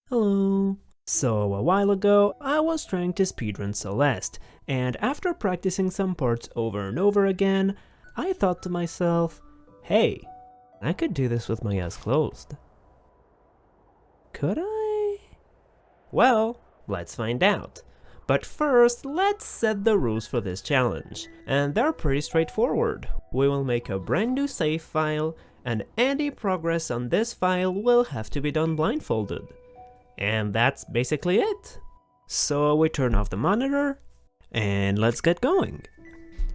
Hello. So a while ago, I was trying to speedrun Celeste, and after practicing some parts over and over again, I thought to myself, hey, I could do this with my eyes closed. Could I? Well, let's find out. But first, let's set the rules for this challenge, and they're pretty straightforward. We will make a brand new save file, and any progress on this file will have to be done blindfolded. And that's basically it. So we turn off the monitor, and let's get going.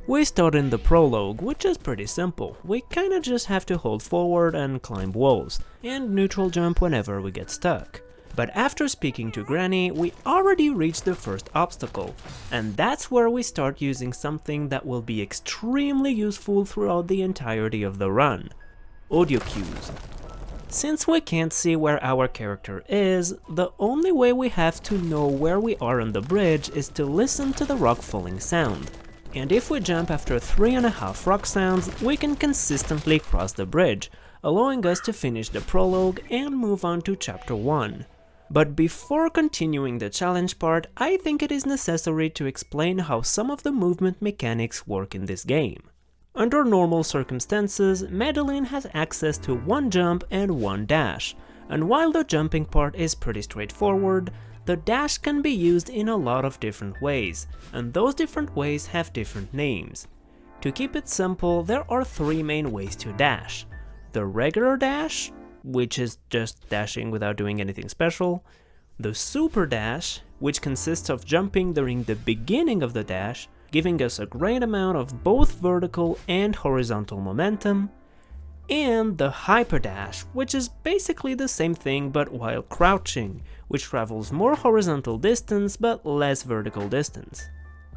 We start in the prologue, which is pretty simple. We kinda just have to hold forward and climb walls, and neutral jump whenever we get stuck. But after speaking to Granny, we already reached the first obstacle, and that's where we start using something that will be extremely useful throughout the entirety of the run: audio cues. Since we can't see where our character is, the only way we have to know where we are on the bridge is to listen to the rock falling sound. And if we jump after 3.5 rock sounds, we can consistently cross the bridge, allowing us to finish the prologue and move on to chapter 1. But before continuing the challenge part, I think it is necessary to explain how some of the movement mechanics work in this game. Under normal circumstances, Madeline has access to one jump and one dash, and while the jumping part is pretty straightforward, the dash can be used in a lot of different ways, and those different ways have different names. To keep it simple, there are 3 main ways to dash: the regular dash, which is just dashing without doing anything special; the super dash, which consists of jumping during the beginning of the dash, giving us a great amount of both vertical and horizontal momentum; and the hyper dash, which is basically the same thing but while crouching, which travels more horizontal distance but less vertical distance.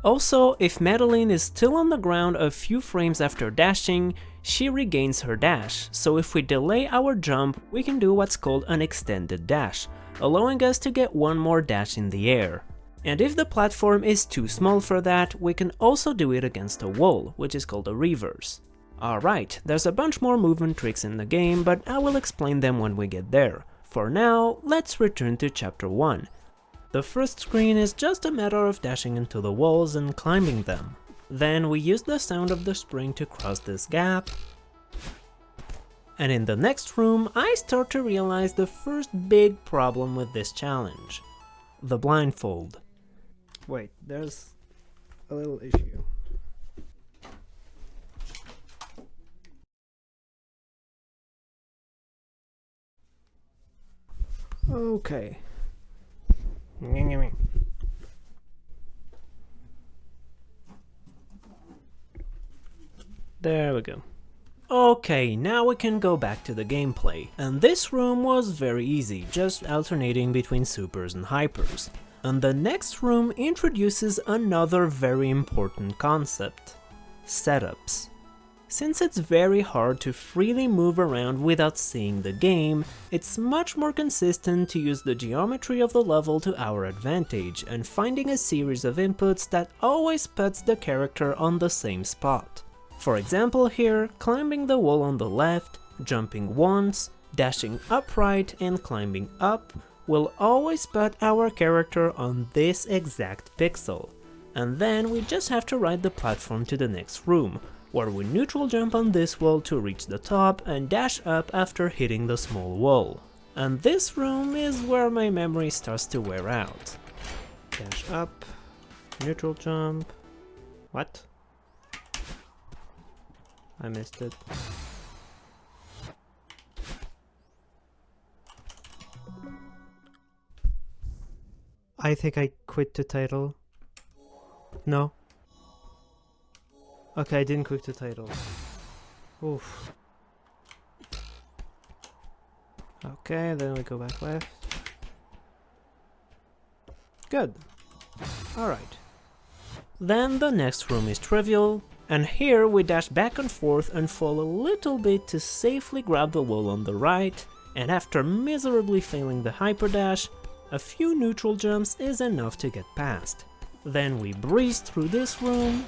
Also, if Madeline is still on the ground a few frames after dashing, she regains her dash, so if we delay our jump, we can do what's called an extended dash, allowing us to get one more dash in the air. And if the platform is too small for that, we can also do it against a wall, which is called a reverse. Alright, there's a bunch more movement tricks in the game, but I will explain them when we get there. For now, let's return to chapter 1. The first screen is just a matter of dashing into the walls and climbing them. Then we use the sound of the spring to cross this gap. And in the next room, I start to realize the first big problem with this challenge: the blindfold. Wait, there's a little issue. Okay. There we go. Okay, now we can go back to the gameplay, and this room was very easy, just alternating between supers and hypers. And the next room introduces another very important concept: setups. Since it's very hard to freely move around without seeing the game, it's much more consistent to use the geometry of the level to our advantage and finding a series of inputs that always puts the character on the same spot. For example here, climbing the wall on the left, jumping once, dashing upright and climbing up will always put our character on this exact pixel. And then we just have to ride the platform to the next room, where we neutral jump on this wall to reach the top and dash up after hitting the small wall. And this room is where my memory starts to wear out. Dash up, neutral jump. What? I missed it. I think I quit the title. No? Okay, I didn't quit the title. Oof. Okay, then we go back left. Good. Alright. Then the next room is trivial, and here we dash back and forth and fall a little bit to safely grab the wall on the right, and after miserably failing the hyperdash, a few neutral jumps is enough to get past. Then we breeze through this room,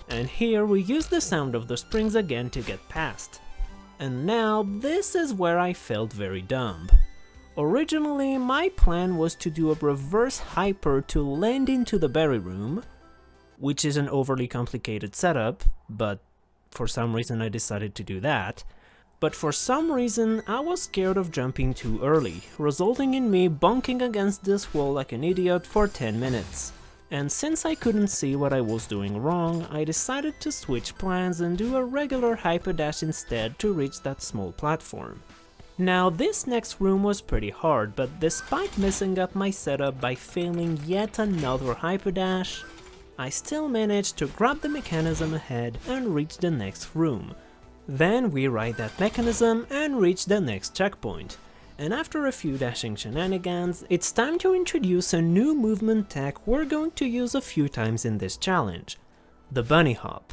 and here we use the sound of the springs again to get past. And now this is where I felt very dumb. Originally, my plan was to do a reverse hyper to land into the berry room, which is an overly complicated setup, but for some reason I decided to do that. But for some reason I was scared of jumping too early, resulting in me bonking against this wall like an idiot for 10 minutes. And since I couldn't see what I was doing wrong, I decided to switch plans and do a regular hyperdash instead to reach that small platform. Now this next room was pretty hard, but despite messing up my setup by failing yet another hyperdash, I still managed to grab the mechanism ahead and reach the next room. Then we ride that mechanism and reach the next checkpoint. And after a few dashing shenanigans, it's time to introduce a new movement tech we're going to use a few times in this challenge, the bunny hop.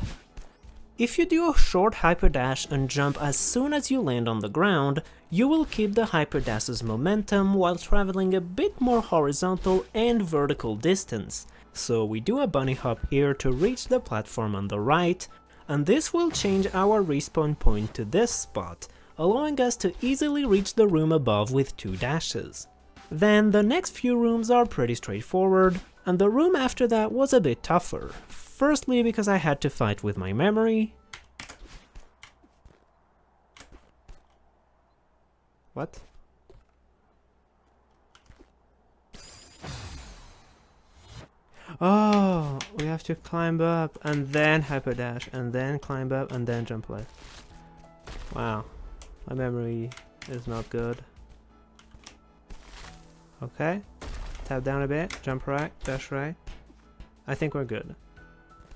If you do a short hyperdash and jump as soon as you land on the ground, you will keep the hyperdash's momentum while traveling a bit more horizontal and vertical distance. So we do a bunny hop here to reach the platform on the right, and this will change our respawn point to this spot, allowing us to easily reach the room above with 2 dashes. Then the next few rooms are pretty straightforward, and the room after that was a bit tougher. Firstly because I had to fight with my memory. What? Oh, we have to climb up and then hyperdash and then climb up and then jump left. Wow, my memory is not good. Okay, tap down a bit, jump right, dash right. I think we're good.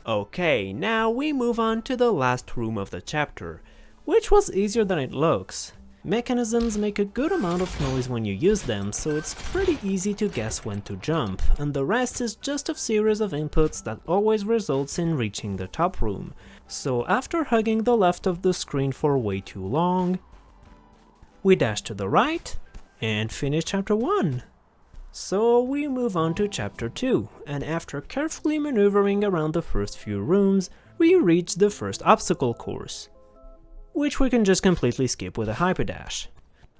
Okay, now we move on to the last room of the chapter, which was easier than it looks. Mechanisms make a good amount of noise when you use them, so it's pretty easy to guess when to jump, and the rest is just a series of inputs that always results in reaching the top room. So after hugging the left of the screen for way too long, we dash to the right and finish chapter 1. So we move on to chapter 2, and after carefully maneuvering around the first few rooms, we reach the first obstacle course, which we can just completely skip with a hyperdash.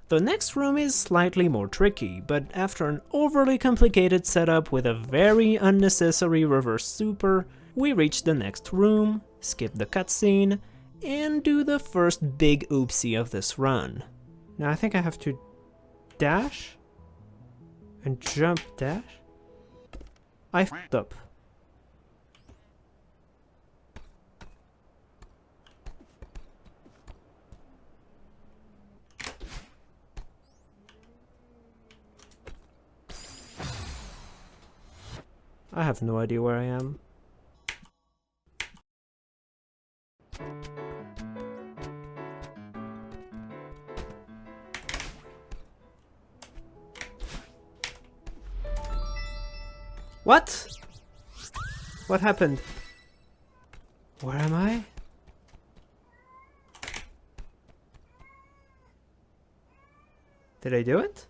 The next room is slightly more tricky, but after an overly complicated setup with a very unnecessary reverse super, we reach the next room, skip the cutscene, and do the first big oopsie of this run. Now I think I have to dash and jump dash? I f***ed up. I have no idea where I am. What? What happened? Where am I? Did I do it?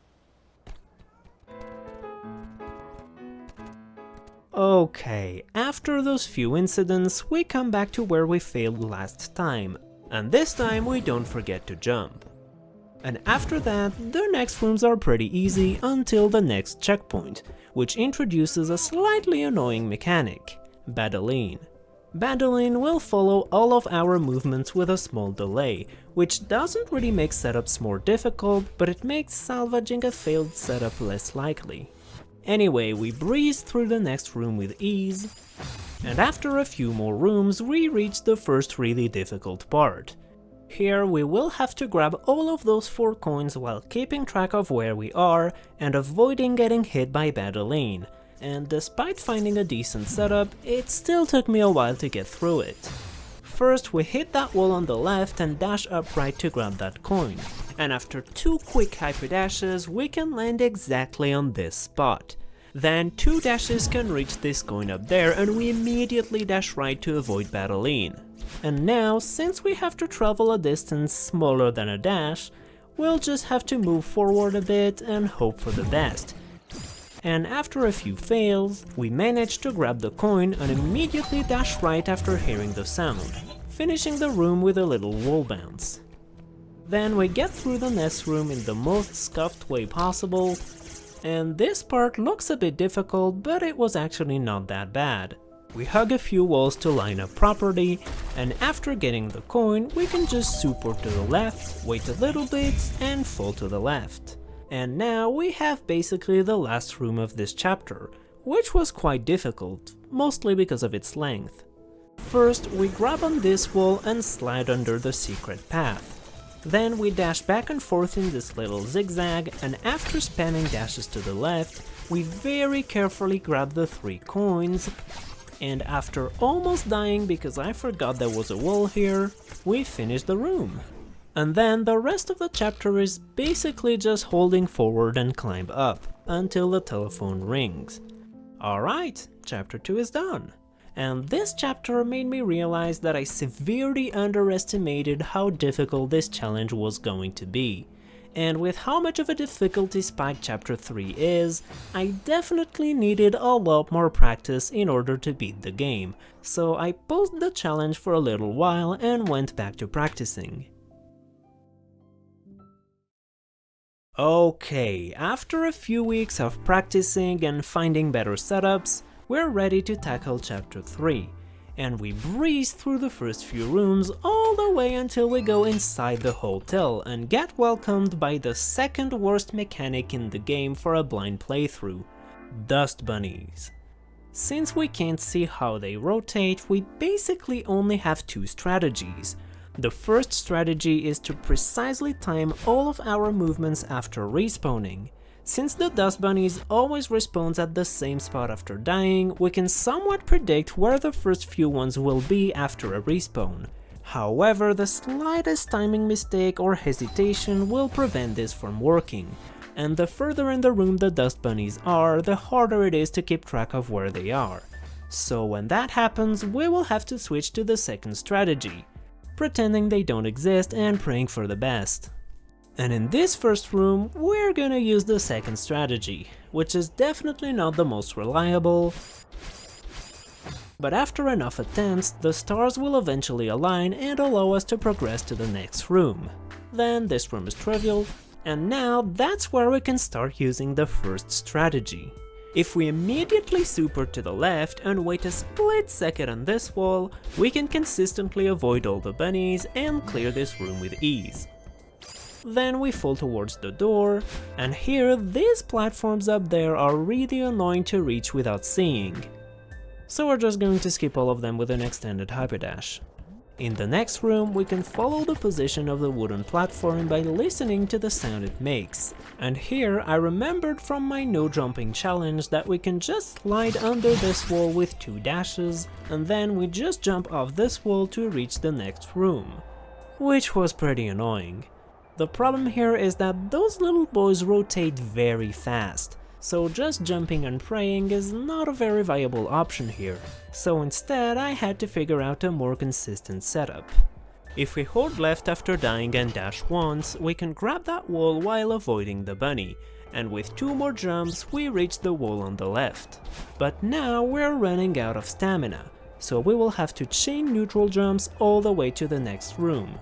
Okay, after those few incidents, we come back to where we failed last time, and this time we don't forget to jump. And after that, the next rooms are pretty easy until the next checkpoint, which introduces a slightly annoying mechanic, Madeline. Madeline will follow all of our movements with a small delay, which doesn't really make setups more difficult, but it makes salvaging a failed setup less likely. Anyway, we breeze through the next room with ease, and after a few more rooms we reach the first really difficult part. Here we will have to grab all of those 4 coins while keeping track of where we are and avoiding getting hit by Madeline, and despite finding a decent setup, it still took me a while to get through it. First we hit that wall on the left and dash upright to grab that coin, and after 2 quick hyperdashes we can land exactly on this spot. Then 2 dashes can reach this coin up there and we immediately dash right to avoid Madeline. And now, since we have to travel a distance smaller than a dash, we'll just have to move forward a bit and hope for the best. And after a few fails, we manage to grab the coin and immediately dash right after hearing the sound, finishing the room with a little wall bounce. Then we get through the next room in the most scuffed way possible, and this part looks a bit difficult, but it was actually not that bad. We hug a few walls to line up properly, and after getting the coin, we can just support to the left, wait a little bit, and fall to the left. And now we have basically the last room of this chapter, which was quite difficult, mostly because of its length. First, we grab on this wall and slide under the secret path. Then we dash back and forth in this little zigzag, and after spamming dashes to the left, we very carefully grab the 3 coins, and after almost dying because I forgot there was a wall here, we finish the room. And then the rest of the chapter is basically just holding forward and climb up, until the telephone rings. Alright, chapter 2 is done. And this chapter made me realize that I severely underestimated how difficult this challenge was going to be. And with how much of a difficulty spike chapter 3 is, I definitely needed a lot more practice in order to beat the game, so I paused the challenge for a little while and went back to practicing. Okay, after a few weeks of practicing and finding better setups, we're ready to tackle chapter 3. And we breeze through the first few rooms all the way until we go inside the hotel and get welcomed by the second worst mechanic in the game for a blind playthrough, dust bunnies. Since we can't see how they rotate, we basically only have 2 strategies. The first strategy is to precisely time all of our movements after respawning. Since the dust bunnies always respawns at the same spot after dying, we can somewhat predict where the first few ones will be after a respawn. However, the slightest timing mistake or hesitation will prevent this from working, and the further in the room the dust bunnies are, the harder it is to keep track of where they are. So when that happens, we will have to switch to the second strategy, pretending they don't exist and praying for the best. And in this first room, we're gonna use the second strategy, which is definitely not the most reliable, but after enough attempts, the stars will eventually align and allow us to progress to the next room. Then this room is trivial, and now that's where we can start using the first strategy. If we immediately super to the left and wait a split second on this wall, we can consistently avoid all the bunnies and clear this room with ease. Then we fall towards the door, and here these platforms up there are really annoying to reach without seeing. So we're just going to skip all of them with an extended hyperdash. In the next room, we can follow the position of the wooden platform by listening to the sound it makes. And here I remembered from my no jumping challenge that we can just slide under this wall with 2 dashes, and then we just jump off this wall to reach the next room. Which was pretty annoying. The problem here is that those little boys rotate very fast, so just jumping and praying is not a very viable option here, so instead I had to figure out a more consistent setup. If we hold left after dying and dash once, we can grab that wall while avoiding the bunny, and with 2 more jumps we reach the wall on the left. But now we're running out of stamina, so we will have to chain neutral jumps all the way to the next room,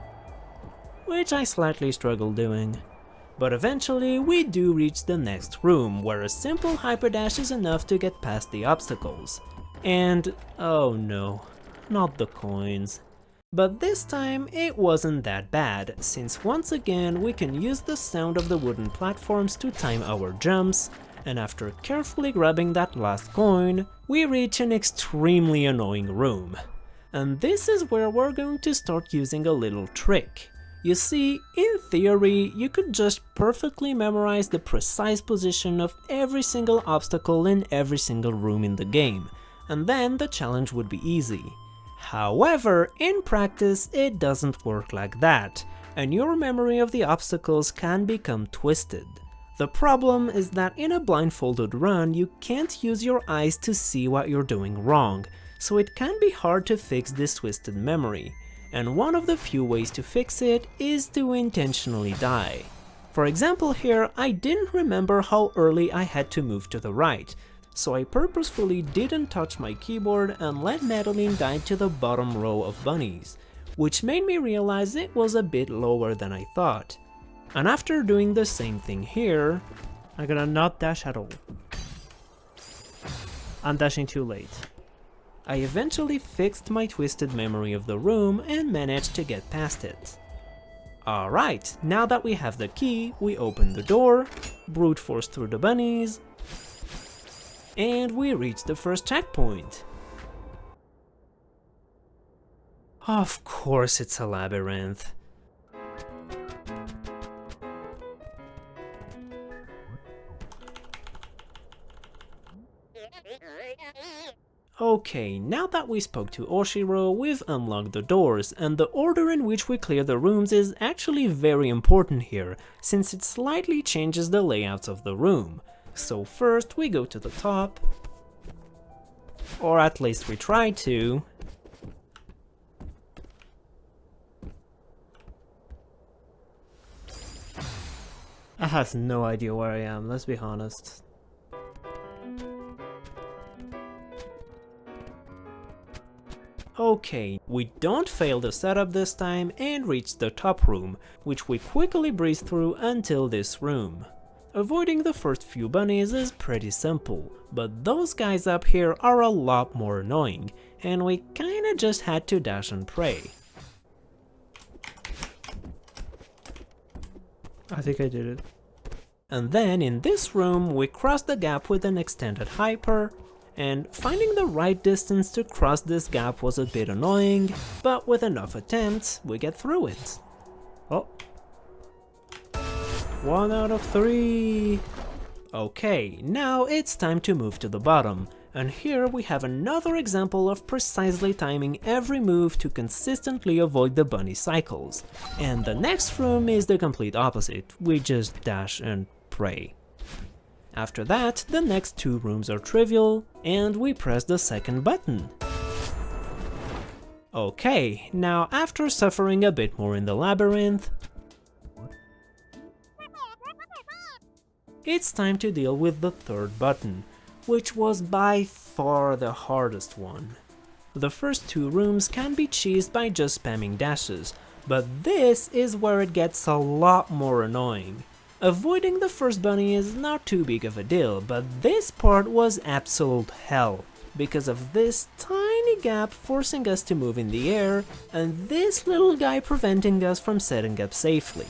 which I slightly struggle doing. But eventually we do reach the next room, where a simple hyperdash is enough to get past the obstacles. And oh no, not the coins. But this time it wasn't that bad, since once again we can use the sound of the wooden platforms to time our jumps, and after carefully grabbing that last coin, we reach an extremely annoying room. And this is where we're going to start using a little trick. You see, in theory, you could just perfectly memorize the precise position of every single obstacle in every single room in the game, and then the challenge would be easy. However, in practice, it doesn't work like that, and your memory of the obstacles can become twisted. The problem is that in a blindfolded run, you can't use your eyes to see what you're doing wrong, so it can be hard to fix this twisted memory. And one of the few ways to fix it is to intentionally die. For example here, I didn't remember how early I had to move to the right, so I purposefully didn't touch my keyboard and let Madeline die to the bottom row of bunnies, which made me realize it was a bit lower than I thought. And after doing the same thing here, I'm gonna not dash at all. I'm dashing too late. I eventually fixed my twisted memory of the room and managed to get past it. Alright, now that we have the key, we open the door, brute force through the bunnies, and we reach the first checkpoint. Of course it's a labyrinth. Okay, now that we spoke to Oshiro, we've unlocked the doors, and the order in which we clear the rooms is actually very important here, since it slightly changes the layouts of the room. So first we go to the top, or at least we try to. I have no idea where I am, let's be honest. Okay, we don't fail the setup this time and reach the top room, which we quickly breeze through until this room. Avoiding the first few bunnies is pretty simple, but those guys up here are a lot more annoying, and we kinda just had to dash and pray. I think I did it. And then in this room we cross the gap with an extended hyper, and finding the right distance to cross this gap was a bit annoying, but with enough attempts, we get through it. Oh. 1 out of 3! Okay, now it's time to move to the bottom, and here we have another example of precisely timing every move to consistently avoid the bunny cycles. And the next room is the complete opposite, we just dash and pray. After that, the next 2 rooms are trivial, and we press the second button. Okay, now after suffering a bit more in the labyrinth, it's time to deal with the third button, which was by far the hardest one. The first 2 rooms can be cheesed by just spamming dashes, but this is where it gets a lot more annoying. Avoiding the first bunny is not too big of a deal, but this part was absolute hell, because of this tiny gap forcing us to move in the air, and this little guy preventing us from setting up safely.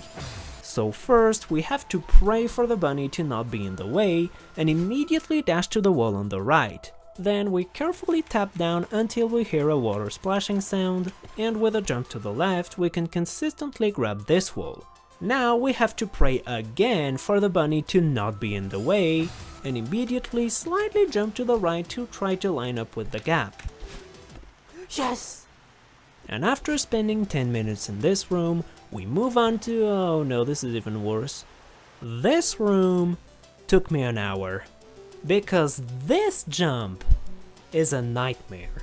So first we have to pray for the bunny to not be in the way, and immediately dash to the wall on the right. Then we carefully tap down until we hear a water splashing sound, and with a jump to the left we can consistently grab this wall. Now we have to pray again for the bunny to not be in the way, and immediately slightly jump to the right to try to line up with the gap. Yes! And after spending 10 minutes in this room, we move on to, oh no, this is even worse. This room took me an hour, because this jump is a nightmare.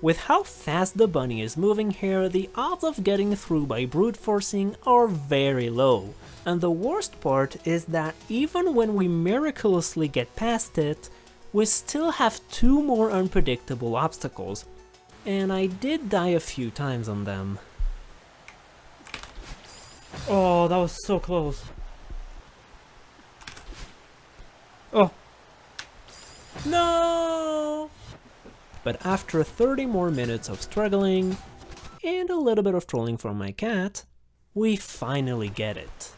With how fast the bunny is moving here, the odds of getting through by brute forcing are very low, and the worst part is that even when we miraculously get past it, we still have 2 more unpredictable obstacles, and I did die a few times on them. Oh, that was so close. Oh. No! But after 30 more minutes of struggling, and a little bit of trolling from my cat, we finally get it.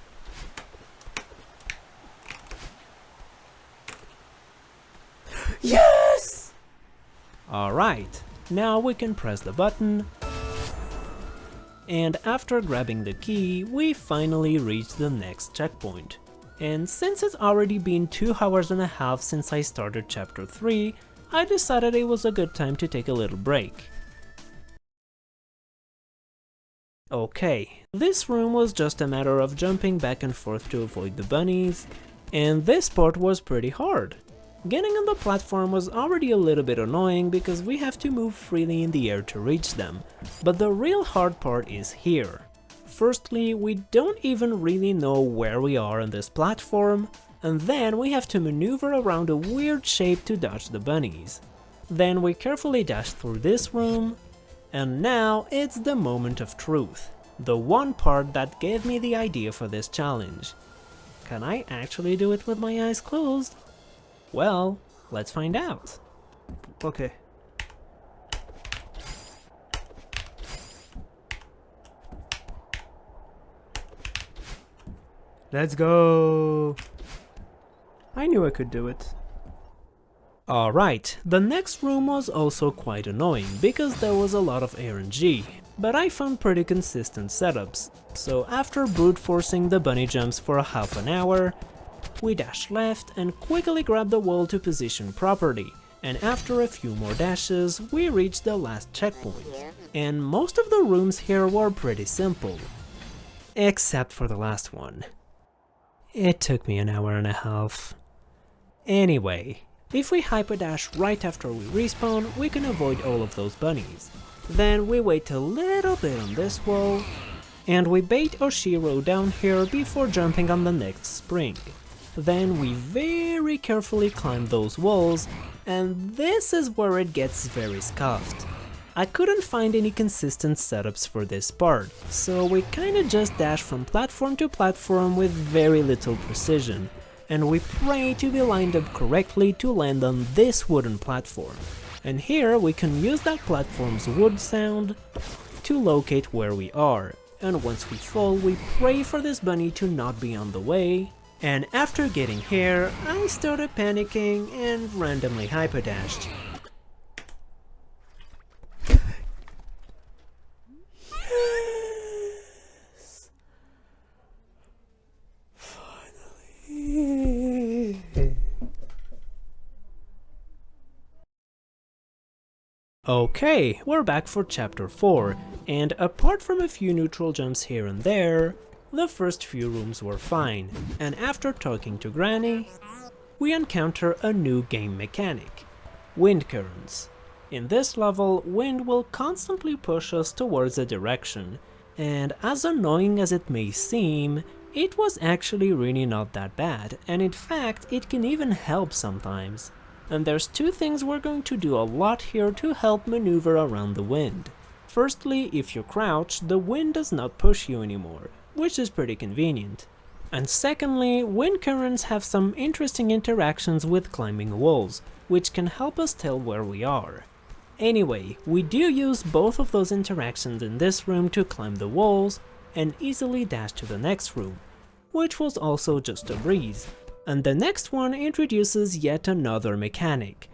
Yes! Alright, now we can press the button, and after grabbing the key, we finally reach the next checkpoint. And since it's already been 2 hours and a half since I started chapter 3, I decided it was a good time to take a little break. Okay, this room was just a matter of jumping back and forth to avoid the bunnies, and this part was pretty hard. Getting on the platform was already a little bit annoying because we have to move freely in the air to reach them, but the real hard part is here. Firstly, we don't even really know where we are on this platform, and then we have to maneuver around a weird shape to dodge the bunnies. Then we carefully dash through this room, And now it's the moment of truth, the one part that gave me the idea for this challenge. Can I actually do it with my eyes closed? Well, let's find out. Okay. Let's go! I knew I could do it. Alright, the next room was also quite annoying because there was a lot of RNG, but I found pretty consistent setups, so after brute forcing the bunny jumps for a half an hour, we dashed left and quickly grabbed the wall to position properly, and after a few more dashes we reached the last checkpoint. And most of the rooms here were pretty simple, except for the last one. It took me an hour and a half. Anyway, if we hyperdash right after we respawn, we can avoid all of those bunnies. Then we wait a little bit on this wall, and we bait Oshiro down here before jumping on the next spring. Then we very carefully climb those walls, and this is where it gets very scuffed. I couldn't find any consistent setups for this part, so we kinda just dash from platform to platform with very little precision, and we pray to be lined up correctly to land on this wooden platform. And here we can use that platform's wood sound to locate where we are, and once we fall we pray for this bunny to not be on the way, and after getting here I started panicking and randomly hyperdashed. Yes! Finally! Okay, we're back for chapter 4, and apart from a few neutral jumps here and there, the first few rooms were fine, and after talking to Granny, we encounter a new game mechanic, wind currents. In this level, wind will constantly push us towards a direction, and as annoying as it may seem, it was actually really not that bad, and in fact it can even help sometimes. And there's two things we're going to do a lot here to help maneuver around the wind. Firstly, if you crouch, the wind does not push you anymore, which is pretty convenient. And secondly, wind currents have some interesting interactions with climbing walls, which can help us tell where we are. Anyway, we do use both of those interactions in this room to climb the walls and easily dash to the next room, which was also just a breeze. And the next one introduces yet another mechanic,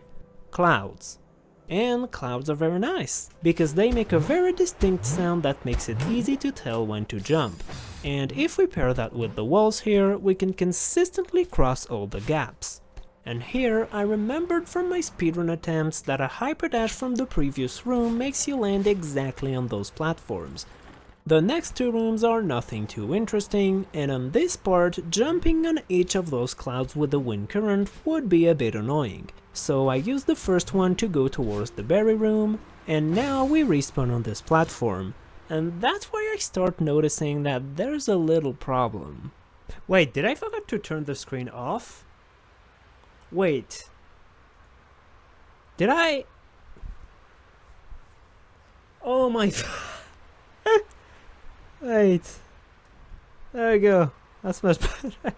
clouds. And clouds are very nice, because they make a very distinct sound that makes it easy to tell when to jump. And if we pair that with the walls here, we can consistently cross all the gaps. And here I remembered from my speedrun attempts that a hyperdash from the previous room makes you land exactly on those platforms. The next two rooms are nothing too interesting, and on this part, jumping on each of those clouds with the wind current would be a bit annoying. So I used the first one to go towards the berry room, and now we respawn on this platform. And that's why I start noticing that there's a little problem. Wait, did I forget to turn the screen off? Wait. Did I? Oh my... Wait. There we go. That's much better.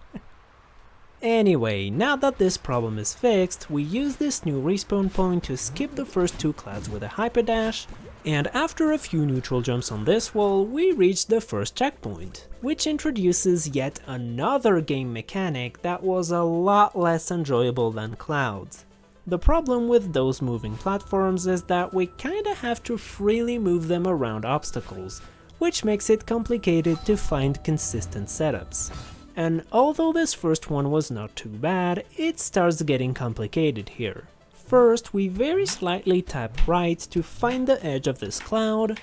Anyway, now that this problem is fixed, we use this new respawn point to skip the first two clouds with a hyperdash, and after a few neutral jumps on this wall, we reach the first checkpoint, which introduces yet another game mechanic that was a lot less enjoyable than clouds. The problem with those moving platforms is that we kinda have to freely move them around obstacles, which makes it complicated to find consistent setups. And although this first one was not too bad, it starts getting complicated here. First, we very slightly tap right to find the edge of this cloud,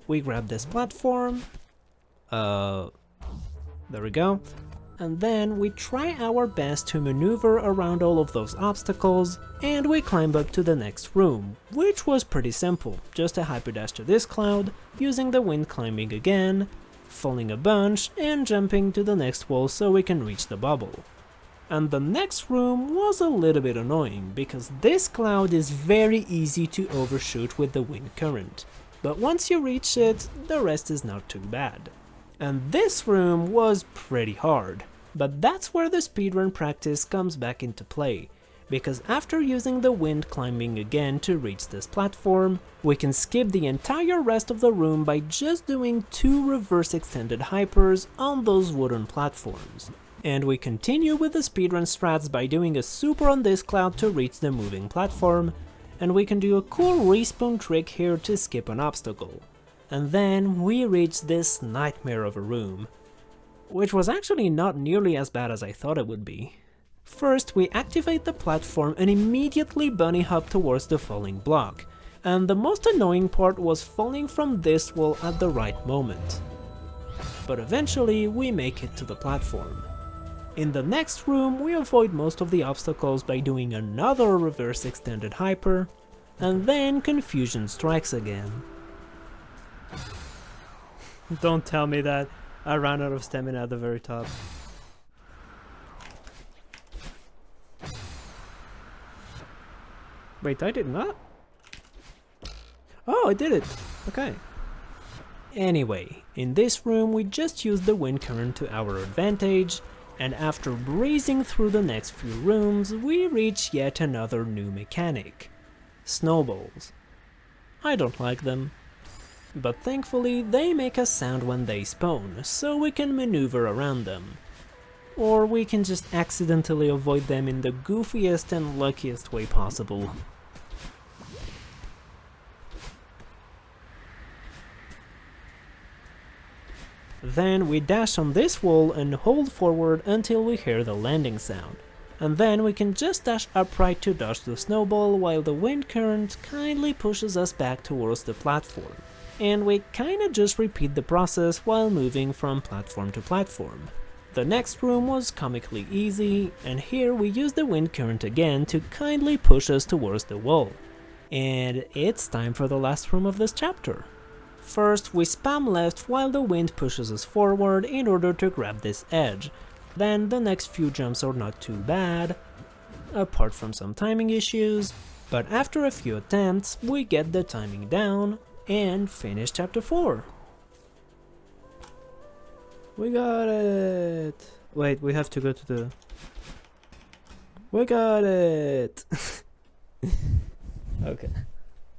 we grab this platform, there we go, and then we try our best to maneuver around all of those obstacles, and we climb up to the next room, which was pretty simple, just a hyperdash to this cloud, using the wind climbing again, falling a bunch, and jumping to the next wall so we can reach the bubble. And the next room was a little bit annoying, because this cloud is very easy to overshoot with the wind current. but once you reach it, the rest is not too bad. And this room was pretty hard, but that's where the speedrun practice comes back into play, because after using the wind climbing again to reach this platform, we can skip the entire rest of the room by just doing 2 reverse extended hypers on those wooden platforms. And we continue with the speedrun strats by doing a super on this cloud to reach the moving platform, and we can do a cool respawn trick here to skip an obstacle. And then we reach this nightmare of a room, which was actually not nearly as bad as I thought it would be. First, we activate the platform and immediately bunny hop towards the falling block, and the most annoying part was falling from this wall at the right moment. But eventually we make it to the platform. In the next room we avoid most of the obstacles by doing another reverse extended hyper, and then confusion strikes again. Don't tell me that I ran out of stamina at the very top. Wait, I did not? Oh, I did it! Okay. Anyway, in this room we just use the wind current to our advantage, and after breezing through the next few rooms, we reach yet another new mechanic. Snowballs. I don't like them, but thankfully they make a sound when they spawn, so we can maneuver around them. Or we can just accidentally avoid them in the goofiest and luckiest way possible. Then we dash on this wall and hold forward until we hear the landing sound. And then we can just dash upright to dodge the snowball while the wind current kindly pushes us back towards the platform. And we kinda just repeat the process while moving from platform to platform. The next room was comically easy, and here we use the wind current again to kindly push us towards the wall. And it's time for the last room of this chapter. First, we spam left while the wind pushes us forward in order to grab this edge. Then the next few jumps are not too bad, apart from some timing issues, but after a few attempts we get the timing down and finish chapter 4. We got it! Wait, we have to go to the... We got it! Okay.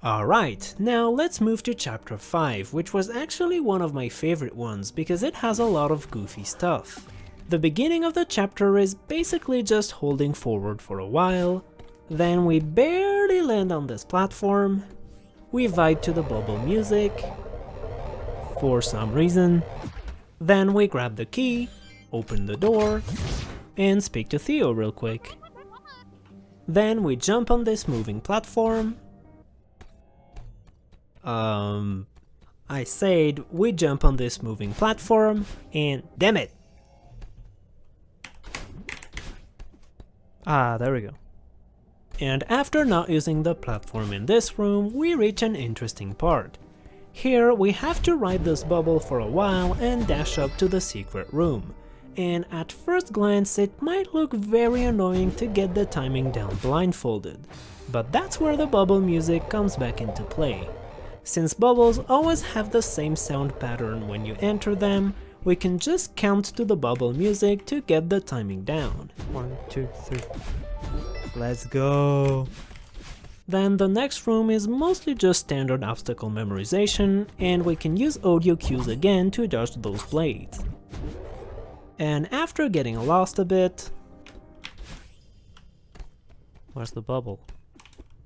Alright, now let's move to chapter 5, which was actually one of my favorite ones because it has a lot of goofy stuff. The beginning of the chapter is basically just holding forward for a while, then we barely land on this platform, we vibe to the bubble music, for some reason, then we grab the key, open the door, and speak to Theo real quick. Then we jump on this moving platform. I said we jump on this moving platform, and damn it! Ah, there we go. And after not using the platform in this room, we reach an interesting part. Here we have to ride this bubble for a while and dash up to the secret room. And at first glance it might look very annoying to get the timing down blindfolded, but that's where the bubble music comes back into play. Since bubbles always have the same sound pattern when you enter them, we can just count to the bubble music to get the timing down. 1, 2, 3. Let's go! Then the next room is mostly just standard obstacle memorization, and we can use audio cues again to dodge those blades. And after getting lost a bit... Where's the bubble?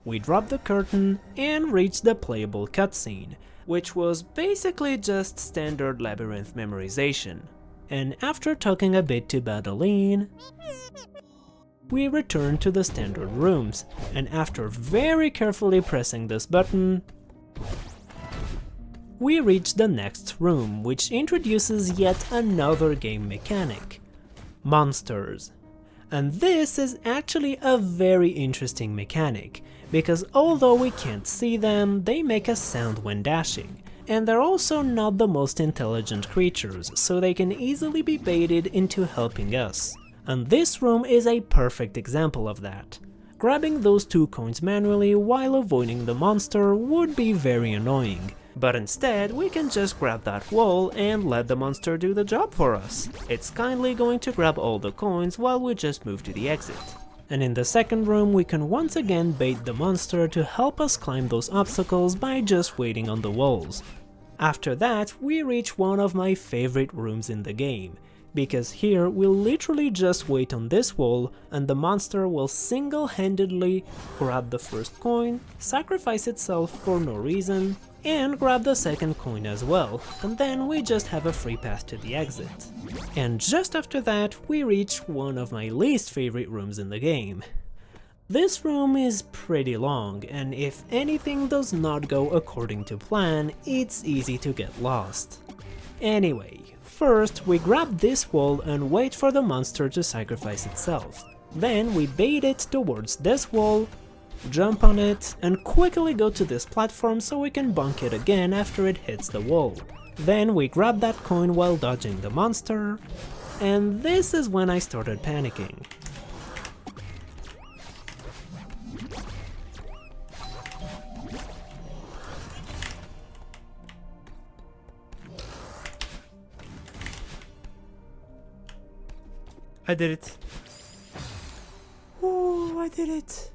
We drop the curtain and reach the playable cutscene, which was basically just standard labyrinth memorization. And after talking a bit to Madeline, we return to the standard rooms, and after very carefully pressing this button, we reach the next room, which introduces yet another game mechanic: monsters. And this is actually a very interesting mechanic, because although we can't see them, they make a sound when dashing, and they're also not the most intelligent creatures, so they can easily be baited into helping us. And this room is a perfect example of that. Grabbing those 2 coins manually while avoiding the monster would be very annoying, But instead, we can just grab that wall and let the monster do the job for us. It's kindly going to grab all the coins while we just move to the exit. And in the second room, we can once again bait the monster to help us climb those obstacles by just waiting on the walls. After that, we reach one of my favorite rooms in the game, because here we'll literally just wait on this wall and the monster will single-handedly grab the first coin, sacrifice itself for no reason, and grab the second coin as well, and then we just have a free path to the exit. And just after that, we reach one of my least favorite rooms in the game. This room is pretty long, and if anything does not go according to plan, it's easy to get lost. Anyway, first we grab this wall and wait for the monster to sacrifice itself. Then we bait it towards this wall, jump on it, and quickly go to this platform so we can bonk it again after it hits the wall. Then we grab that coin while dodging the monster, and this is when I started panicking. I did it. Oh, I did it.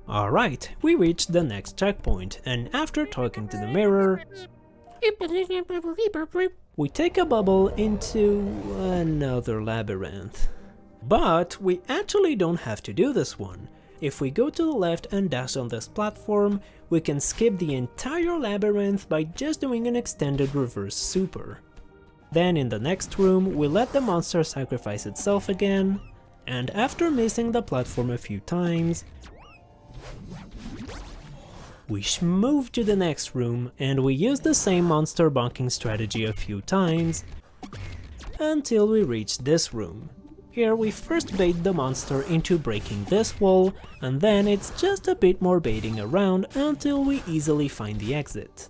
Alright, we reached the next checkpoint, and after talking to the mirror, we take a bubble into another labyrinth. But we actually don't have to do this one. If we go to the left and dash on this platform, we can skip the entire labyrinth by just doing an extended reverse super. Then in the next room, we let the monster sacrifice itself again, and after missing the platform a few times, we move to the next room and we use the same monster bonking strategy a few times until we reach this room. Here we first bait the monster into breaking this wall, and then it's just a bit more baiting around until we easily find the exit.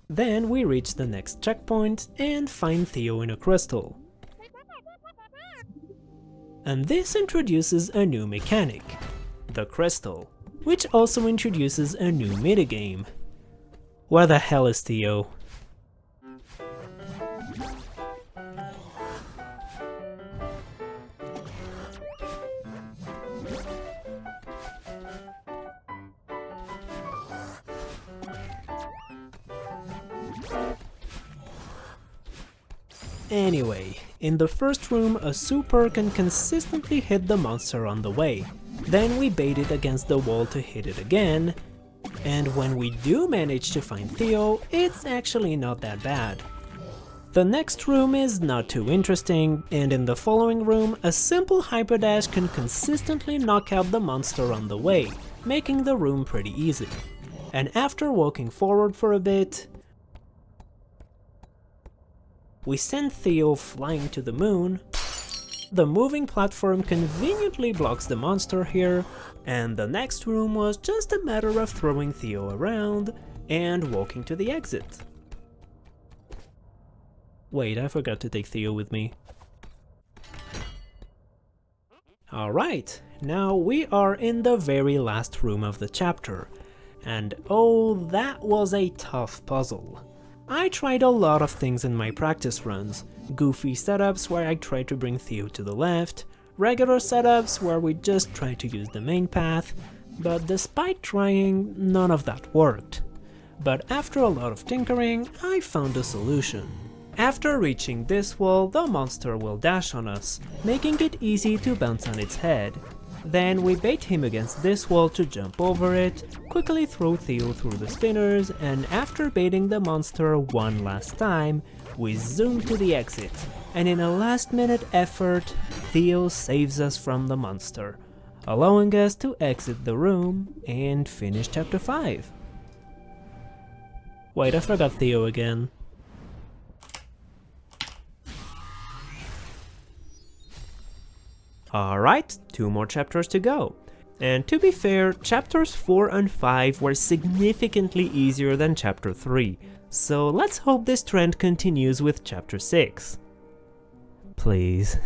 Then we reach the next checkpoint and find Theo in a crystal. And this introduces a new mechanic, the crystal, which also introduces a new minigame. Where the hell is Theo? Anyway, in the first room, a super can consistently hit the monster on the way. Then we bait it against the wall to hit it again, and when we do manage to find Theo, it's actually not that bad. The next room is not too interesting, and in the following room, a simple hyperdash can consistently knock out the monster on the way, making the room pretty easy. And after walking forward for a bit, we send Theo flying to the moon. The moving platform conveniently blocks the monster here, and the next room was just a matter of throwing Theo around and walking to the exit. Wait, I forgot to take Theo with me. Alright, now we are in the very last room of the chapter, and oh, that was a tough puzzle. I tried a lot of things in my practice runs, goofy setups where I tried to bring Theo to the left, regular setups where we just tried to use the main path, but despite trying, none of that worked. But after a lot of tinkering, I found a solution. After reaching this wall, the monster will dash on us, making it easy to bounce on its head. Then we bait him against this wall to jump over it, quickly throw Theo through the spinners, and after baiting the monster one last time, we zoom to the exit, and in a last-minute effort, Theo saves us from the monster, allowing us to exit the room and finish chapter 5. Wait, I forgot Theo again. Alright, 2 more chapters to go. And to be fair, chapters 4 and 5 were significantly easier than chapter 3, so let's hope this trend continues with chapter 6. Please.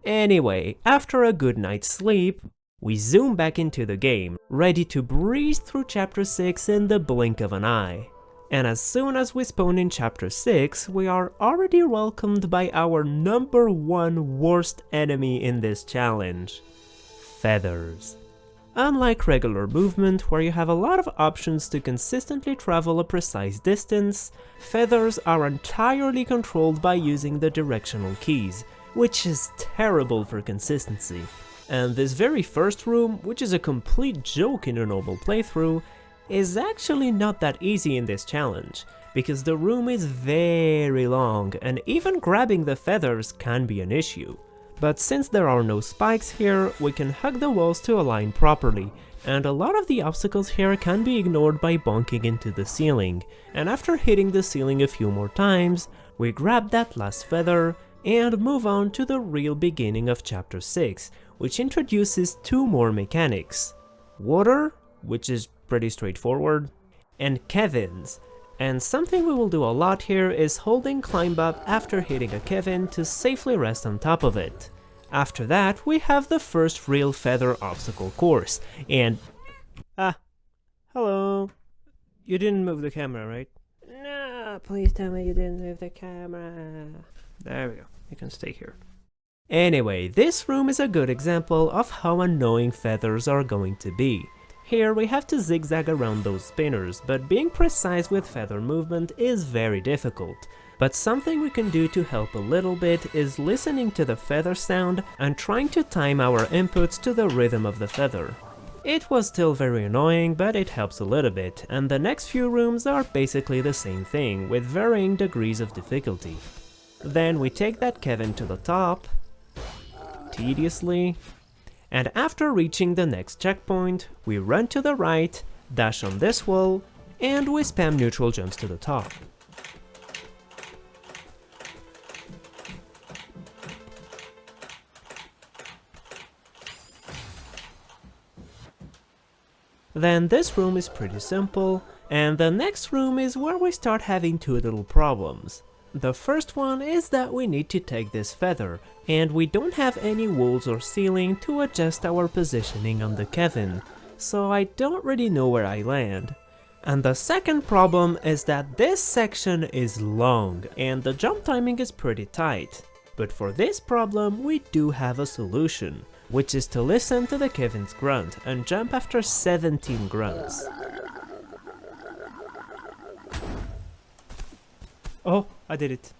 Anyway, after a good night's sleep, we zoom back into the game, ready to breeze through Chapter 6 in the blink of an eye. And as soon as we spawn in Chapter 6, we are already welcomed by our #1 worst enemy in this challenge: feathers. Unlike regular movement, where you have a lot of options to consistently travel a precise distance, feathers are entirely controlled by using the directional keys, which is terrible for consistency. And this very first room, which is a complete joke in a normal playthrough, is actually not that easy in this challenge, because the room is very long and even grabbing the feathers can be an issue. But since there are no spikes here, we can hug the walls to align properly, and a lot of the obstacles here can be ignored by bonking into the ceiling, and after hitting the ceiling a few more times, we grab that last feather and move on to the real beginning of Chapter 6, which introduces 2 more mechanics: water, which is pretty straightforward, and Kevins. And something we will do a lot here is holding climb up after hitting a Kevin to safely rest on top of it. After that, we have the first real feather obstacle course, and... Hello. You didn't move the camera, right? No, please tell me you didn't move the camera. There we go. You can stay here. Anyway, this room is a good example of how annoying feathers are going to be. Here we have to zigzag around those spinners, but being precise with feather movement is very difficult. But something we can do to help a little bit is listening to the feather sound and trying to time our inputs to the rhythm of the feather. It was still very annoying, but it helps a little bit, and the next few rooms are basically the same thing, with varying degrees of difficulty. Then we take that Kevin to the top, tediously, and after reaching the next checkpoint, we run to the right, dash on this wall, and we spam neutral jumps to the top. Then this room is pretty simple, and the next room is where we start having 2 little problems. The first one is that we need to take this feather, and we don't have any walls or ceiling to adjust our positioning on the Kevin, so I don't really know where I land. And the second problem is that this section is long, and the jump timing is pretty tight. But for this problem we do have a solution, which is to listen to the Kevin's grunt and jump after 17 grunts. Oh, I did it.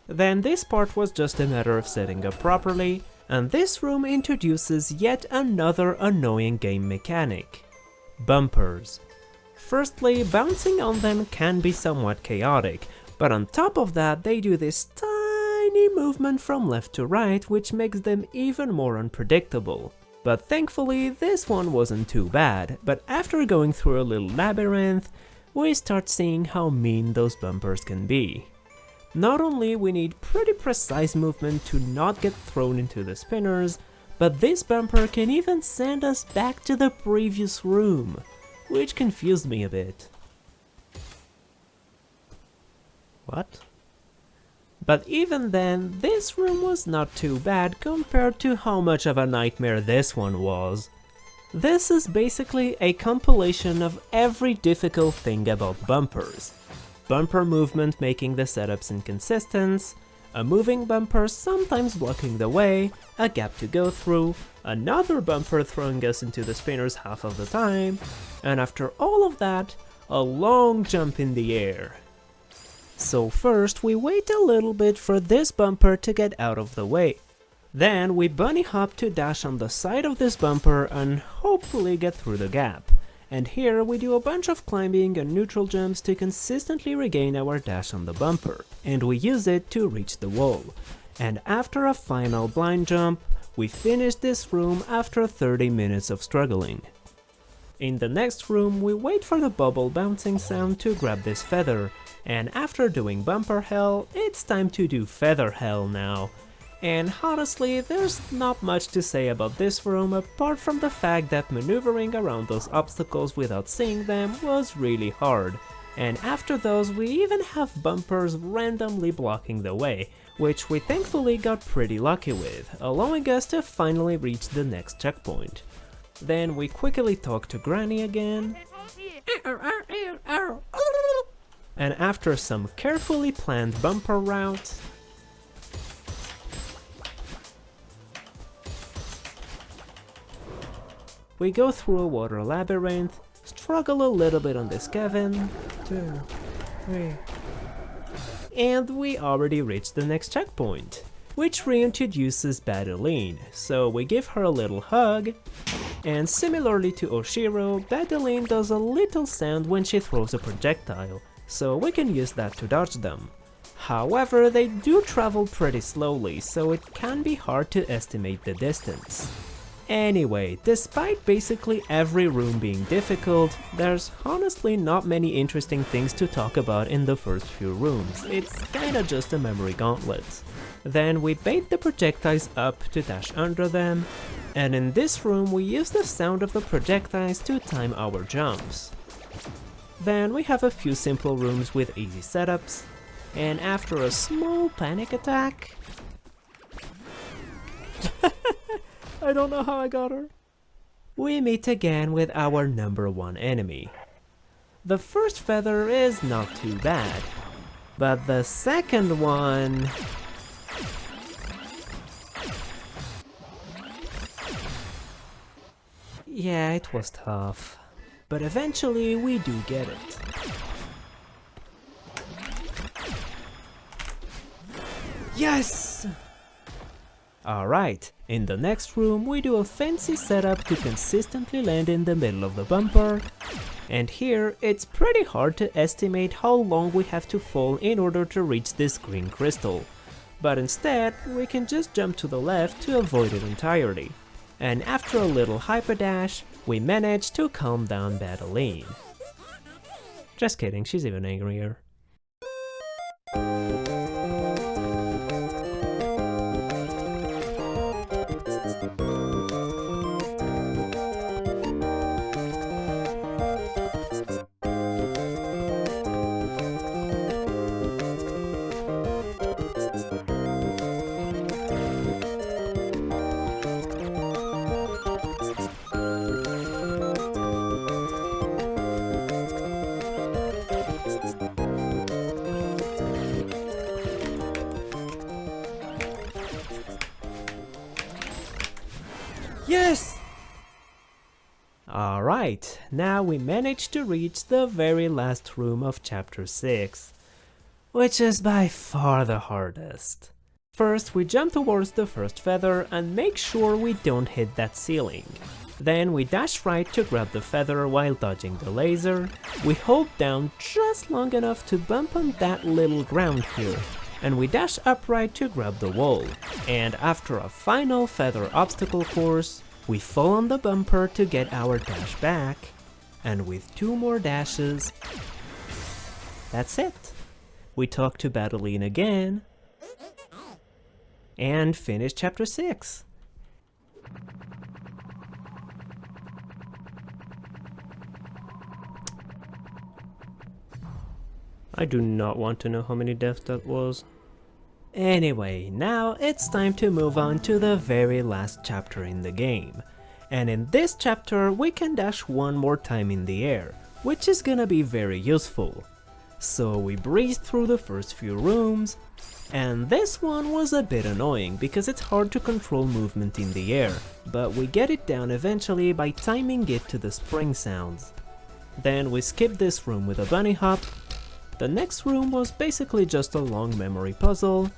Then this part was just a matter of setting up properly, and this room introduces yet another annoying game mechanic: bumpers. Firstly, bouncing on them can be somewhat chaotic, but on top of that they do this tiny movement from left to right which makes them even more unpredictable. But thankfully this one wasn't too bad, but after going through a little labyrinth, we start seeing how mean those bumpers can be. Not only we need pretty precise movement to not get thrown into the spinners, but this bumper can even send us back to the previous room, which confused me a bit. What? But even then, this room was not too bad compared to how much of a nightmare this one was. This is basically a compilation of every difficult thing about bumpers. Bumper movement making the setups inconsistent, a moving bumper sometimes blocking the way, a gap to go through, another bumper throwing us into the spinners half of the time, and after all of that, a long jump in the air. So first we wait a little bit for this bumper to get out of the way. Then we bunny hop to dash on the side of this bumper and hopefully get through the gap. And here we do a bunch of climbing and neutral jumps to consistently regain our dash on the bumper, and we use it to reach the wall. And after a final blind jump, we finish this room after 30 minutes of struggling. In the next room, we wait for the bubble bouncing sound to grab this feather, and after doing bumper hell, it's time to do feather hell now. And honestly, there's not much to say about this room apart from the fact that maneuvering around those obstacles without seeing them was really hard. And after those we even have bumpers randomly blocking the way, which we thankfully got pretty lucky with, allowing us to finally reach the next checkpoint. Then we quickly talk to Granny again, and after some carefully planned bumper route, we go through a water labyrinth, struggle a little bit on this Kevin, 2, 3, and we already reached the next checkpoint, which reintroduces Madeline, so we give her a little hug, and similarly to Oshiro, Madeline does a little sound when she throws a projectile, so we can use that to dodge them. However, they do travel pretty slowly, so it can be hard to estimate the distance. Anyway, despite basically every room being difficult, there's honestly not many interesting things to talk about in the first few rooms, it's kinda just a memory gauntlet. Then we bait the projectiles up to dash under them, and in this room we use the sound of the projectiles to time our jumps. Then we have a few simple rooms with easy setups, and after a small panic attack... I don't know how I got her. We meet again with our number 1 enemy. The first feather is not too bad, but the second one... yeah, it was tough, but eventually we do get it. Yes! Alright, in the next room we do a fancy setup to consistently land in the middle of the bumper, and here it's pretty hard to estimate how long we have to fall in order to reach this green crystal, but instead we can just jump to the left to avoid it entirely, and after a little hyperdash we manage to calm down Madeline. Just kidding, she's even angrier. Yes! Alright, now we managed to reach the very last room of chapter 6, which is by far the hardest. First, we jump towards the first feather and make sure we don't hit that ceiling. Then we dash right to grab the feather while dodging the laser. We hold down just long enough to bump on that little ground here, and we dash upright to grab the wall. And after a final feather obstacle course, we fall on the bumper to get our dash back, and with 2 more dashes, that's it. We talk to Madeline again, and finish chapter 6. I do not want to know how many deaths that was. Anyway, now it's time to move on to the very last chapter in the game. And in this chapter we can dash 1 more time in the air, which is gonna be very useful. So we breeze through the first few rooms, and this one was a bit annoying because it's hard to control movement in the air, but we get it down eventually by timing it to the spring sounds. Then we skip this room with a bunny hop. The next room was basically just a long memory puzzle,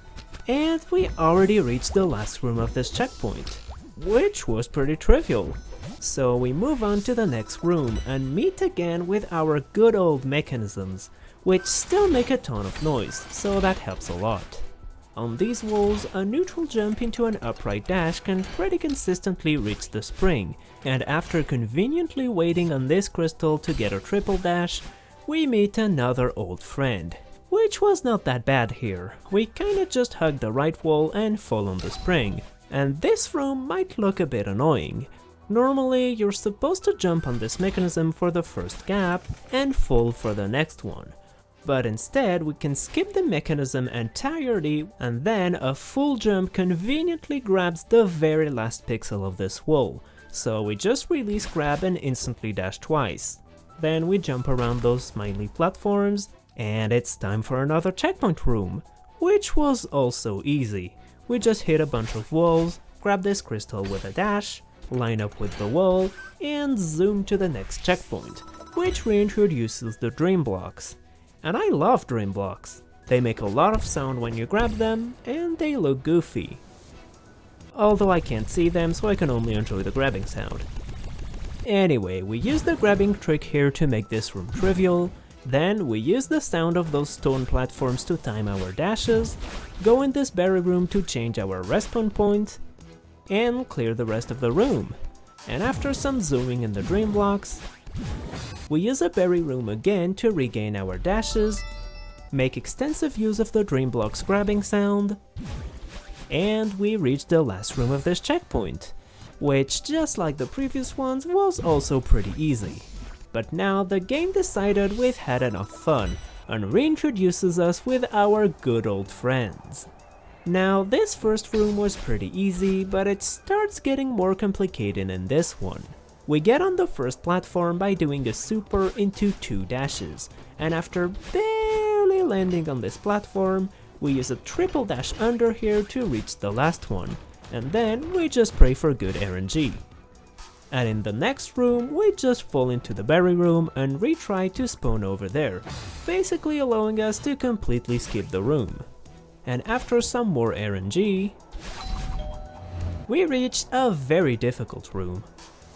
and we already reached the last room of this checkpoint, which was pretty trivial. So we move on to the next room and meet again with our good old mechanisms, which still make a ton of noise, so that helps a lot. On these walls, a neutral jump into an upright dash can pretty consistently reach the spring, and after conveniently waiting on this crystal to get a triple dash, we meet another old friend, which was not that bad here. We kinda just hug the right wall and fall on the spring, and this room might look a bit annoying. Normally, you're supposed to jump on this mechanism for the first gap and fall for the next one. But instead we can skip the mechanism entirely, and then a full jump conveniently grabs the very last pixel of this wall. So we just release grab and instantly dash twice. Then we jump around those smiley platforms, and it's time for another checkpoint room, which was also easy. We just hit a bunch of walls, grab this crystal with a dash, line up with the wall, and zoom to the next checkpoint, which reintroduces the dream blocks. And I love dream blocks. They make a lot of sound when you grab them, and they look goofy. Although I can't see them, so I can only enjoy the grabbing sound. Anyway, we use the grabbing trick here to make this room trivial, then we use the sound of those stone platforms to time our dashes, go in this berry room to change our respawn point, and clear the rest of the room. And after some zooming in the dream blocks, we use a berry room again to regain our dashes, make extensive use of the dream blocks grabbing sound, and we reach the last room of this checkpoint, which, just like the previous ones, was also pretty easy. But now the game decided we've had enough fun and reintroduces us with our good old friends. Now this first room was pretty easy, but it starts getting more complicated in this one. We get on the first platform by doing a super into 2 dashes, and after barely landing on this platform, we use a triple dash under here to reach the last one, and then we just pray for good RNG. And in the next room, we just fall into the berry room and retry to spawn over there, basically allowing us to completely skip the room. And after some more RNG, we reached a very difficult room.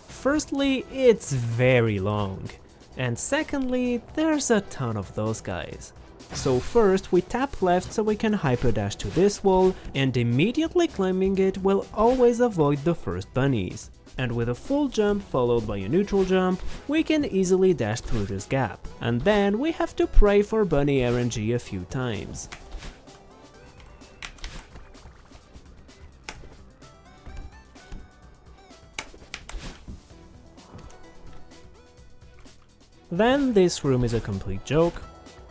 Firstly, it's very long, and secondly, there's a ton of those guys. So first we tap left so we can hyperdash to this wall, and immediately climbing it will always avoid the first bunnies. And with a full jump followed by a neutral jump, we can easily dash through this gap. And then we have to pray for bunny RNG a few times. Then this room is a complete joke,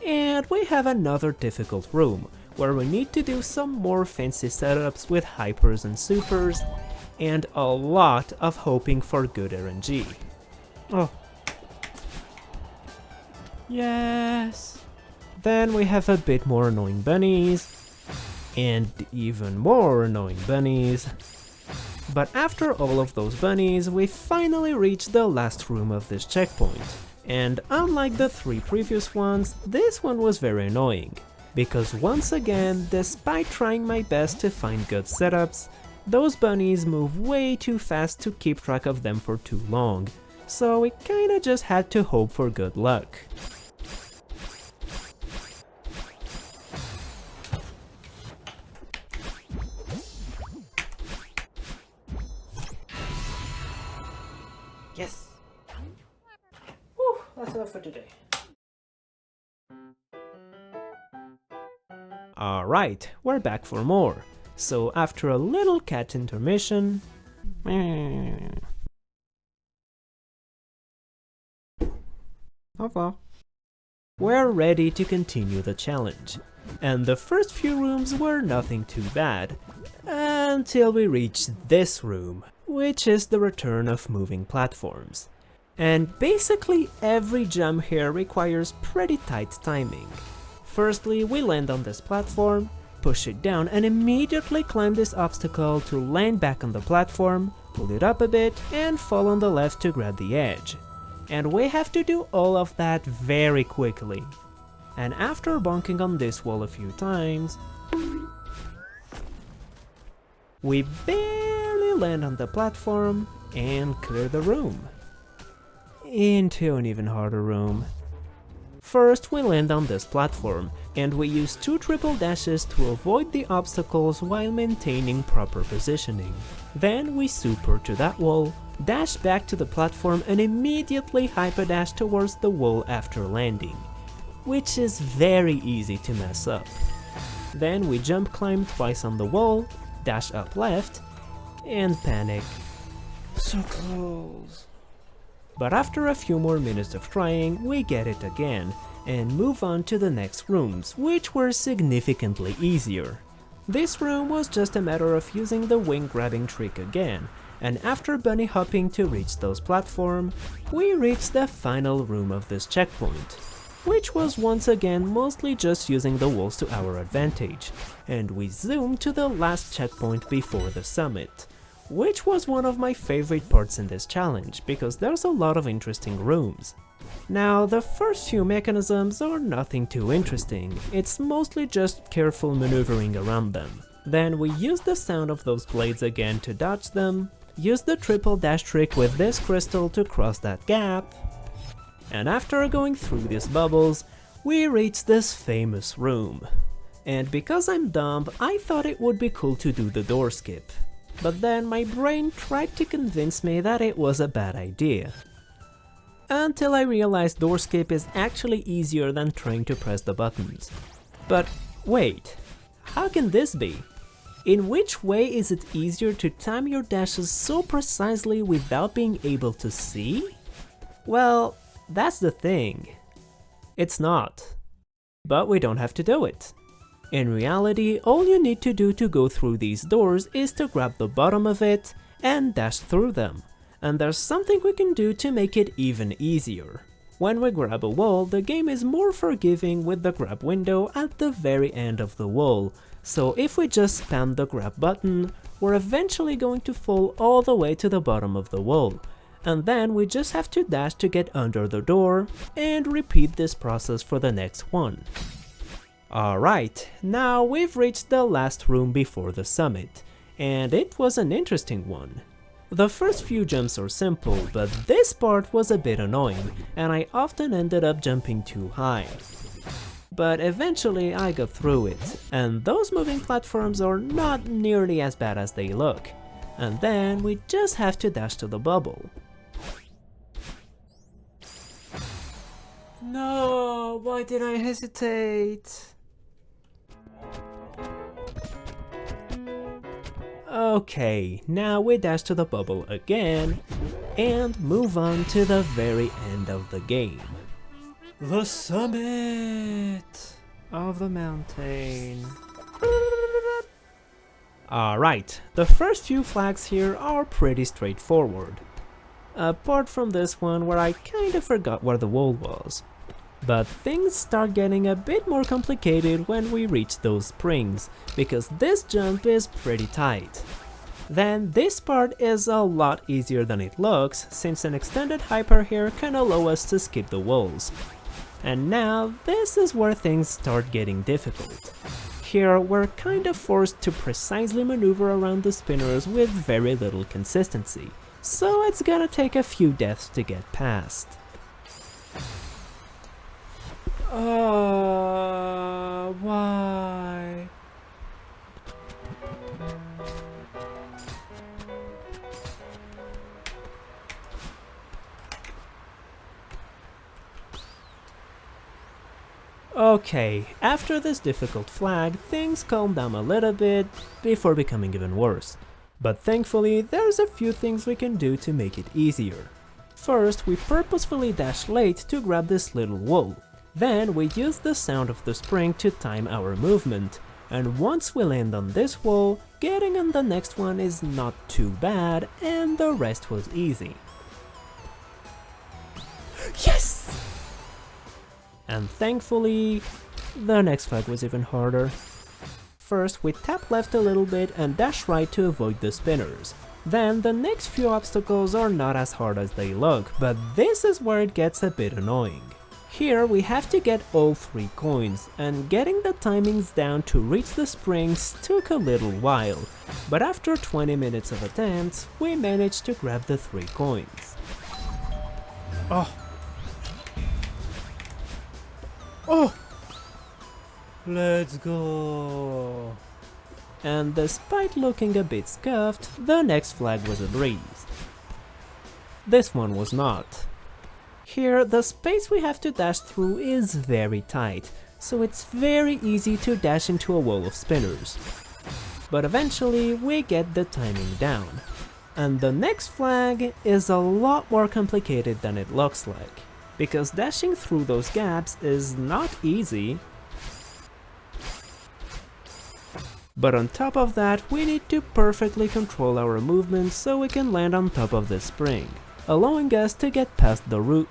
and we have another difficult room, where we need to do some more fancy setups with hypers and supers, and a lot of hoping for good RNG. Oh. Yes! Then we have a bit more annoying bunnies, and even more annoying bunnies. But after all of those bunnies, we finally reach the last room of this checkpoint. And unlike the 3 previous ones, this one was very annoying, because once again, despite trying my best to find good setups, those bunnies move way too fast to keep track of them for too long, so we kinda just had to hope for good luck. Yes! Whew, that's enough for today. Alright, we're back for more. So after a little cat intermission... we're ready to continue the challenge. And the first few rooms were nothing too bad, until we reached this room, which is the return of moving platforms. And basically every jump here requires pretty tight timing. Firstly, we land on this platform, push it down and immediately climb this obstacle to land back on the platform, pull it up a bit, and fall on the left to grab the edge. And we have to do all of that very quickly. And after bonking on this wall a few times, we barely land on the platform and clear the room. Into an even harder room. First we land on this platform, and we use 2 triple dashes to avoid the obstacles while maintaining proper positioning. Then we super to that wall, dash back to the platform and immediately hyperdash towards the wall after landing, which is very easy to mess up. Then we jump climb twice on the wall, dash up left, and panic. So close. But after a few more minutes of trying, we get it again, and move on to the next rooms, which were significantly easier. This room was just a matter of using the wing grabbing trick again, and after bunny hopping to reach those platforms, we reached the final room of this checkpoint, which was once again mostly just using the walls to our advantage, and we zoomed to the last checkpoint before the summit, which was one of my favorite parts in this challenge because there's a lot of interesting rooms. Now, the first few mechanisms are nothing too interesting, it's mostly just careful maneuvering around them. Then we use the sound of those blades again to dodge them, use the triple dash trick with this crystal to cross that gap, and after going through these bubbles, we reach this famous room. And because I'm dumb, I thought it would be cool to do the door skip. But then my brain tried to convince me that it was a bad idea. Until I realized door skip is actually easier than trying to press the buttons. But wait, how can this be? In which way is it easier to time your dashes so precisely without being able to see? Well, that's the thing. It's not. But we don't have to do it. In reality, all you need to do to go through these doors is to grab the bottom of it and dash through them. And there's something we can do to make it even easier. When we grab a wall, the game is more forgiving with the grab window at the very end of the wall, so if we just spam the grab button, we're eventually going to fall all the way to the bottom of the wall, and then we just have to dash to get under the door, and repeat this process for the next one. Alright, now we've reached the last room before the summit, and it was an interesting one. The first few jumps are simple, but this part was a bit annoying, and I often ended up jumping too high. But eventually I got through it, and those moving platforms are not nearly as bad as they look. And then we just have to dash to the bubble. No, why did I hesitate? Okay, now we dash to the bubble again, and move on to the very end of the game. The summit of the mountain. Alright, the first few flags here are pretty straightforward. Apart from this one where I kinda forgot where the wall was. But things start getting a bit more complicated when we reach those springs, because this jump is pretty tight. Then this part is a lot easier than it looks, since an extended hyper here can allow us to skip the walls. And now this is where things start getting difficult. Here we're kind of forced to precisely maneuver around the spinners with very little consistency, so it's gonna take a few deaths to get past. Why? Okay, after this difficult flag, things calm down a little bit before becoming even worse. But thankfully, there's a few things we can do to make it easier. First, we purposefully dash late to grab this little wall. Then we use the sound of the spring to time our movement, and once we land on this wall, getting on the next one is not too bad, and the rest was easy. Yes! And thankfully, the next flag was even harder. First, we tap left a little bit and dash right to avoid the spinners. Then the next few obstacles are not as hard as they look, but this is where it gets a bit annoying. Here we have to get all 3 coins, and getting the timings down to reach the springs took a little while, but after 20 minutes of attempts, we managed to grab the 3 coins. Oh! Let's go! And despite looking a bit scuffed, the next flag was a breeze. This one was not. Here, the space we have to dash through is very tight, so it's very easy to dash into a wall of spinners. But eventually, we get the timing down. And the next flag is a lot more complicated than it looks like. because dashing through those gaps is not easy. But on top of that, we need to perfectly control our movements so we can land on top of the spring, allowing us to get past the root.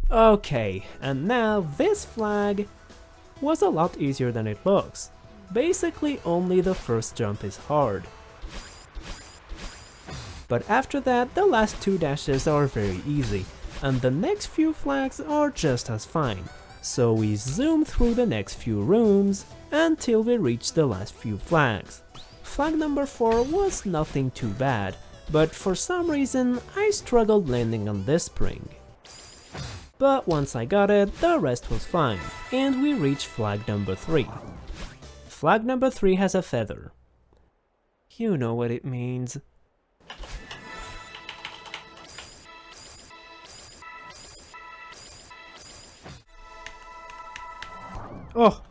Okay, and now this flag was a lot easier than it looks. Basically only the first jump is hard. But after that, the last 2 dashes are very easy, and the next few flags are just as fine. So we zoom through the next few rooms until we reach the last few flags. Flag number 4 was nothing too bad, but for some reason I struggled landing on this spring. But once I got it, the rest was fine, and we reached flag number 3. Flag number 3 has a feather. You know what it means. Oh!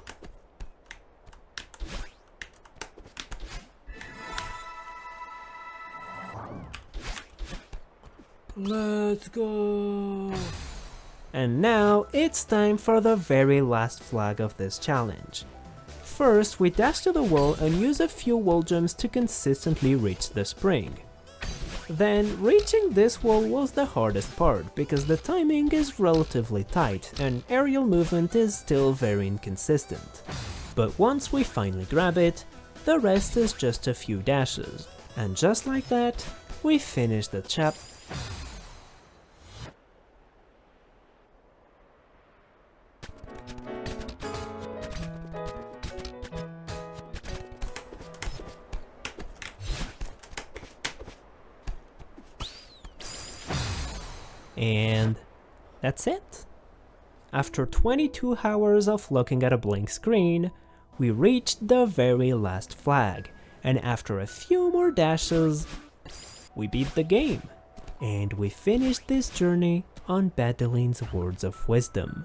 Let's go! And now it's time for the very last flag of this challenge. First, we dash to the wall and use a few wall jumps to consistently reach the spring. Then, reaching this wall was the hardest part because the timing is relatively tight and aerial movement is still very inconsistent. But once we finally grab it, the rest is just a few dashes. And just like that, we finish the chapter. And that's it. After 22 hours of looking at a blank screen, we reached the very last flag, and after a few more dashes, we beat the game. And we finished this journey on Madeline's words of wisdom.